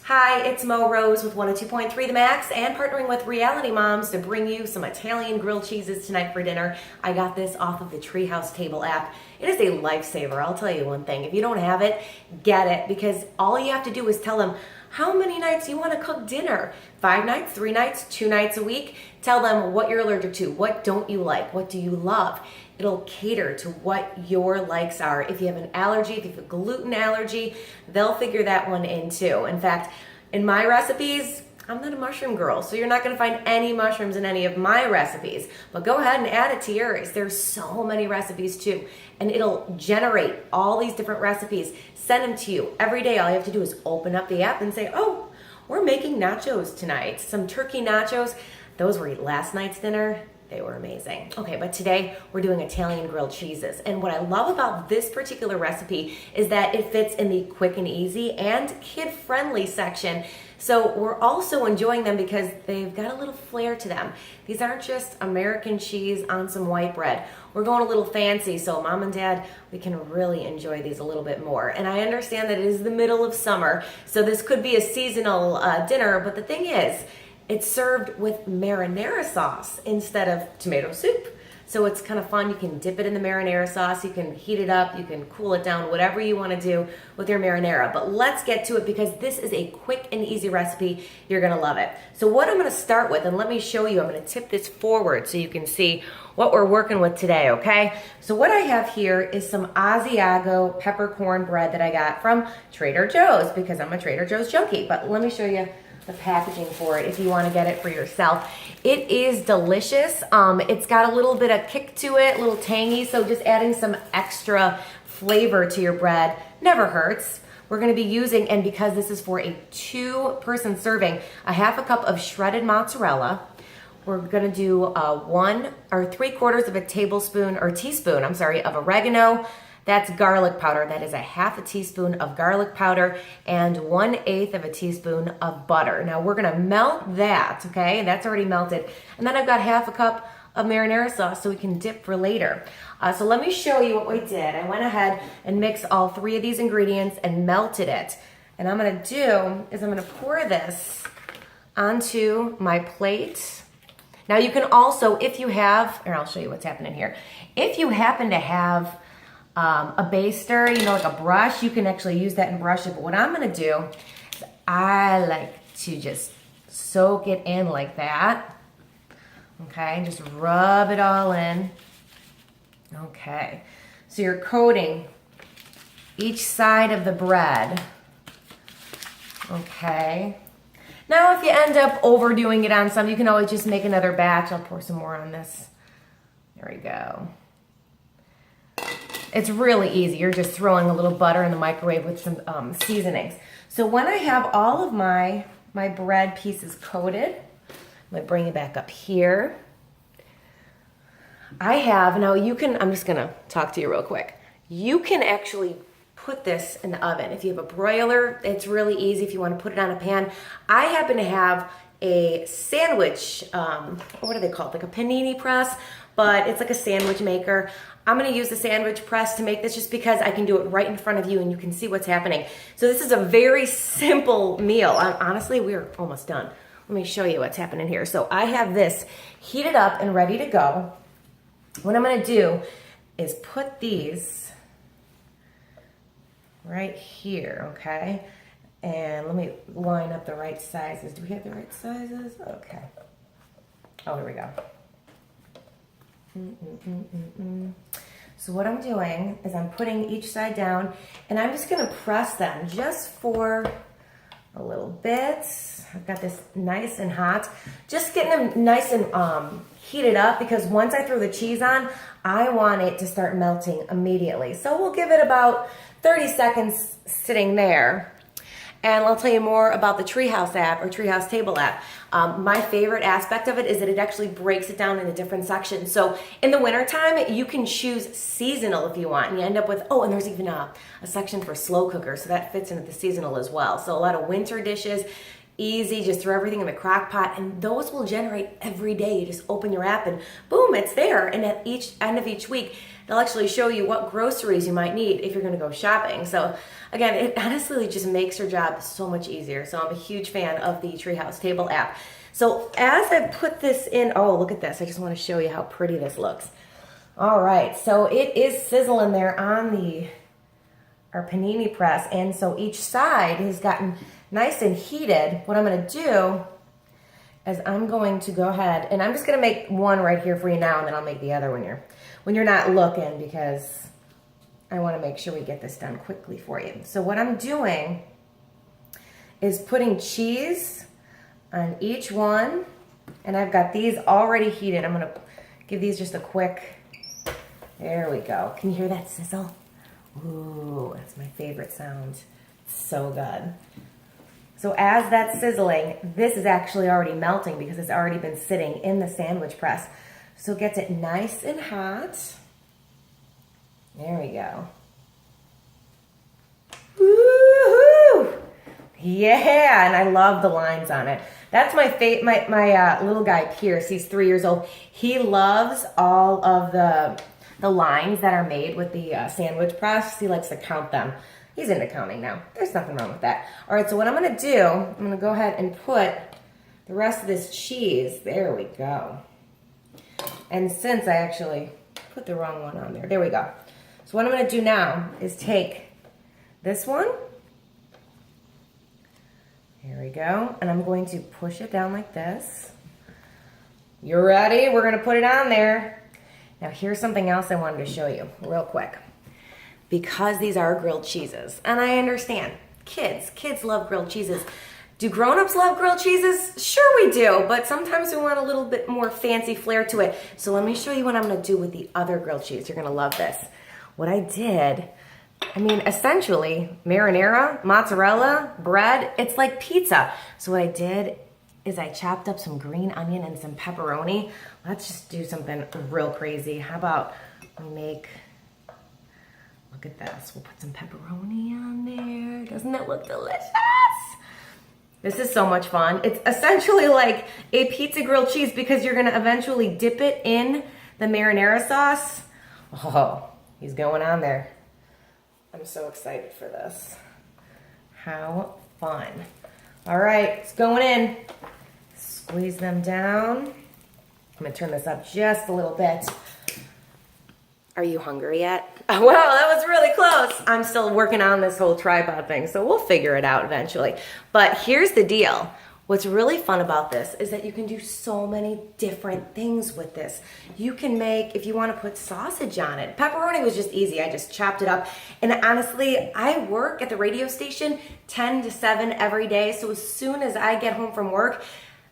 Hi, it's Mo Rose with 102.3 The Max and partnering with Reality Moms to bring you some Italian grilled cheeses tonight for dinner. I got this off of the Treehouse Table app. It is a lifesaver. I'll tell you one thing. If you don't have it, get it, because all you have to do is tell them how many nights you want to cook dinner. 5 nights, 3 nights, 2 nights a week. Tell them what you're allergic to, what don't you like, what do you love. It'll cater to what your likes are. If you have an allergy, if you have a gluten allergy, they'll figure that one in too. In fact, in my recipes, I'm not a mushroom girl, so you're not gonna find any mushrooms in any of my recipes. But go ahead and add it to yours. There's so many recipes too. And it'll generate all these different recipes, send them to you every day. All you have to do is open up the app and say, oh, we're making nachos tonight. Some turkey nachos. Those were last night's dinner. They were amazing. Okay, but today we're doing Italian grilled cheeses. And what I love about this particular recipe is that it fits in the quick and easy and kid-friendly section. So we're also enjoying them because they've got a little flair to them. These aren't just American cheese on some white bread. We're going a little fancy, so mom and dad, we can really enjoy these a little bit more. And I understand that it is the middle of summer, so this could be a seasonal dinner, but the thing is, it's served with marinara sauce instead of tomato soup. So it's kind of fun. You can dip it in the marinara sauce. You can heat it up. You can cool it down, whatever you want to do with your marinara. But let's get to it because this is a quick and easy recipe. You're going to love it. So what I'm going to start with, and let me show you, I'm going to tip this forward so you can see what we're working with today, okay? So what I have here is some Asiago peppercorn bread that I got from Trader Joe's because I'm a Trader Joe's junkie. But let me show you the packaging for it if you want to get it for yourself. It is delicious. It's got a little bit of kick to it, a little tangy, so just adding some extra flavor to your bread never hurts. We're going to be using, and because this is for a 2-person serving, a 1/2 cup of shredded mozzarella. We're going to do 1 or 3/4 tablespoon or teaspoon, of oregano. That's garlic powder. That is a 1/2 teaspoon of garlic powder and 1/8 teaspoon of butter. Now we're gonna melt that, okay? That's already melted. And then I've got 1/2 cup of marinara sauce so we can dip for later. So let me show you what we did. I went ahead and mixed all 3 of these ingredients and melted it. And I'm gonna do is I'm gonna pour this onto my plate. Now you can also, if you have, or I'll show you what's happening here. If you happen to have a baster, like a brush, you can actually use that and brush it. But what I'm gonna do is I like to just soak it in like that. Okay, just rub it all in. Okay, so you're coating each side of the bread. Okay. Now if you end up overdoing it on some, you can always just make another batch. I'll pour some more on this. There we go. It's really easy. You're just throwing a little butter in the microwave with some seasonings. So when I have all of my bread pieces coated, I'm going to bring it back up here. I'm just going to talk to you real quick. You can actually put this in the oven. If you have a broiler, it's really easy if you want to put it on a pan. I happen to have a sandwich, what are they called? Like a panini press, but it's like a sandwich maker. I'm gonna use the sandwich press to make this just because I can do it right in front of you and you can see what's happening. So this is a very simple meal. Honestly, we're almost done. Let me show you what's happening here. So I have this heated up and ready to go. What I'm gonna do is put these right here, okay? And let me line up the right sizes. Do we have the right sizes? Okay. Oh, here we go. So what I'm doing is I'm putting each side down and I'm just gonna press them just for a little bit. I've got this nice and hot. Just getting them nice and heated up because once I throw the cheese on, I want it to start melting immediately. So we'll give it about 30 seconds sitting there. And I'll tell you more about the Treehouse app or Treehouse Table app. My favorite aspect of it is that it actually breaks it down into different sections. So in the wintertime, you can choose seasonal if you want. And you end up with, and there's even a section for slow cookers. So that fits into the seasonal as well. So a lot of winter dishes, easy, just throw everything in the crock pot. And those will generate every day. You just open your app and boom, it's there. And at each end of each week, They'll actually show you what groceries you might need if you're gonna go shopping. So again, it honestly just makes your job so much easier. So I'm a huge fan of the Treehouse Table app. So as I put this in, oh, look at this. I just wanna show you how pretty this looks. All right, so it is sizzling there on our panini press, and so each side has gotten nice and heated. What I'm gonna do is I'm going to go ahead, and I'm just gonna make one right here for you now, and then I'll make the other when you're not looking, because I wanna make sure we get this done quickly for you. So what I'm doing is putting cheese on each one, and I've got these already heated. I'm gonna give these just a quick, there we go. Can you hear that sizzle? Ooh, that's my favorite sound. It's so good. So as that's sizzling, this is actually already melting because it's already been sitting in the sandwich press. So it gets it nice and hot. There we go. Woo-hoo! Yeah, and I love the lines on it. That's my little guy, Pierce. He's 3 years old. He loves all of the lines that are made with the sandwich press. He likes to count them. He's into counting now. There's nothing wrong with that. All right, so what I'm gonna do, I'm gonna go ahead and put the rest of this cheese, there we go. And since I actually put the wrong one on there we go. So what I'm gonna do now is take this one, here we go, and I'm going to push it down like this. You ready? We're gonna put it on there. Now here's something else I wanted to show you real quick. Because these are grilled cheeses, and I understand, kids love grilled cheeses. Do grown-ups love grilled cheeses? Sure we do, but sometimes we want a little bit more fancy flair to it. So let me show you what I'm gonna do with the other grilled cheese. You're gonna love this. What I did, I mean, essentially, marinara, mozzarella, bread, it's like pizza. So what I did is I chopped up some green onion and some pepperoni. Let's just do something real crazy. How about we make, look at this. We'll put some pepperoni on there. Doesn't it look delicious? This is so much fun. It's essentially like a pizza grilled cheese because you're gonna eventually dip it in the marinara sauce. Oh, he's going on there. I'm so excited for this. How fun. All right, it's going in. Squeeze them down. I'm gonna turn this up just a little bit. Are you hungry yet? Well, that was really close. I'm still working on this whole tripod thing, so we'll figure it out eventually. But here's the deal. What's really fun about this is that you can do so many different things with this. You can make, if you want to put sausage on it. Pepperoni was just easy. I just chopped it up. And honestly, I work at the radio station 10 to 7 every day. So as soon as I get home from work,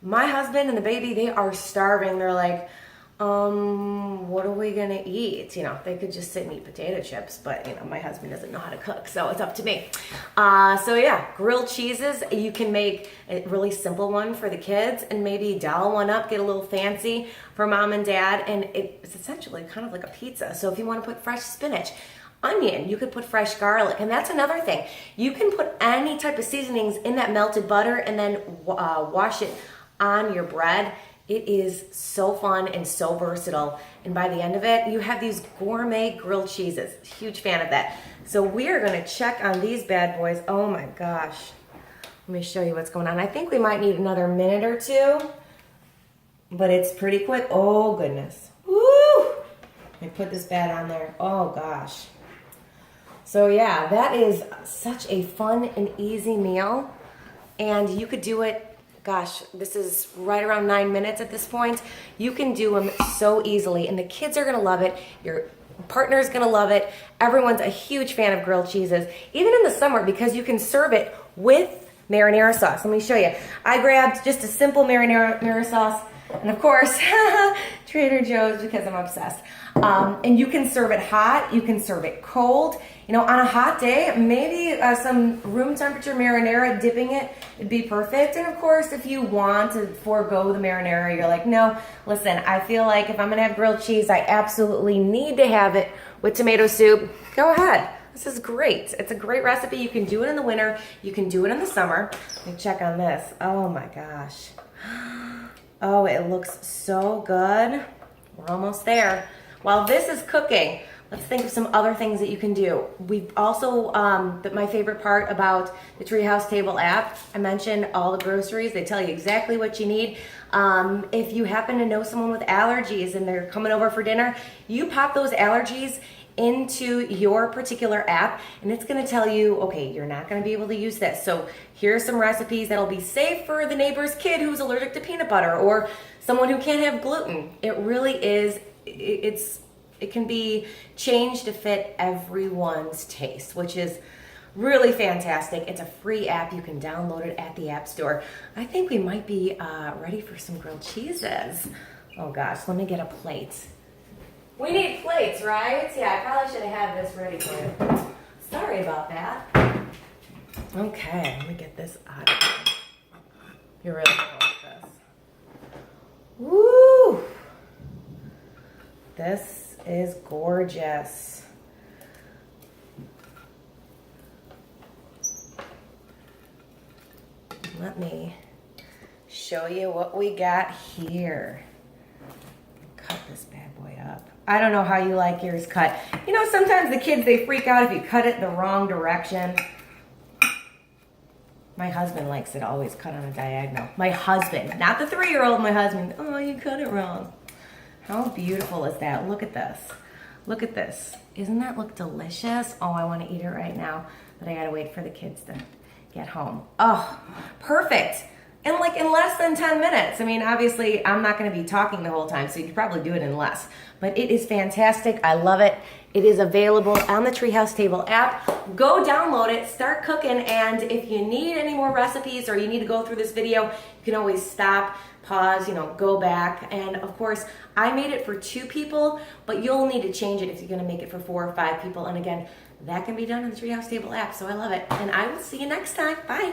my husband and the baby, they are starving. They're like, what are we gonna eat? You know, they could just sit and eat potato chips, but you know, my husband doesn't know how to cook, so it's up to me. So yeah, grilled cheeses. You can make a really simple one for the kids and maybe doll one up, get a little fancy for mom and dad, and it's essentially kind of like a pizza. So if you want to put fresh spinach, onion, you could put fresh garlic, and that's another thing. You can put any type of seasonings in that melted butter and then wash it on your bread. It is so fun and so versatile. And by the end of it, you have these gourmet grilled cheeses. Huge fan of that. So we're gonna check on these bad boys. Oh my gosh. Let me show you what's going on. I think we might need another minute or two, but it's pretty quick. Oh goodness. Woo! Let me put this bad on there. Oh gosh. So yeah, that is such a fun and easy meal. And you could do it, gosh, this is right around 9 minutes at this point. You can do them so easily, and the kids are gonna love it. Your partner's gonna love it. Everyone's a huge fan of grilled cheeses, even in the summer, because you can serve it with marinara sauce. Let me show you. I grabbed just a simple marinara sauce, and of course, Trader Joe's, because I'm obsessed. And you can serve it hot, you can serve it cold. You know, on a hot day, maybe some room temperature marinara, dipping it, it'd be perfect. And of course, if you want to forego the marinara, you're like, no, listen, I feel like if I'm gonna have grilled cheese, I absolutely need to have it with tomato soup. Go ahead. This is great. It's a great recipe. You can do it in the winter. You can do it in the summer. Let me check on this. Oh my gosh. Oh, it looks so good. We're almost there. While this is cooking, Let's think of some other things that you can do. We've also, my favorite part about the Treehouse Table app, I mentioned all the groceries. They tell you exactly what you need. If you happen to know someone with allergies and they're coming over for dinner, you pop those allergies into your particular app and it's going to tell you, okay, you're not going to be able to use this. So here's some recipes that'll be safe for the neighbor's kid who's allergic to peanut butter or someone who can't have gluten. It really is, it can be changed to fit everyone's taste, which is really fantastic. It's a free app. You can download it at the App Store. I think we might be ready for some grilled cheeses. Oh gosh, let me get a plate. We need plates, right? Yeah, I probably should have had this ready for you. Sorry about that. Okay, let me get this out of here. You're really gonna like this. Woo! This is gorgeous. Let me show you what we got here. Cut this bad boy up. I don't know how you like yours cut. You know, sometimes the kids, they freak out if you cut it the wrong direction. My husband likes it always cut on a diagonal. My husband, not the 3-year-old, my husband. Oh, you cut it wrong. How beautiful is that? Look at this. Look at this. Isn't that look delicious? Oh, I want to eat it right now, but I gotta wait for the kids to get home. Oh, perfect. And like in less than 10 minutes. I mean, obviously I'm not gonna be talking the whole time, so you could probably do it in less. But it is fantastic, I love it. It is available on the Treehouse Table app. Go download it, start cooking, and if you need any more recipes or you need to go through this video, you can always stop, pause, go back. And of course, I made it for 2 people, but you'll need to change it if you're gonna make it for 4 or 5 people. And again, that can be done on the Treehouse Table app, so I love it. And I will see you next time, bye.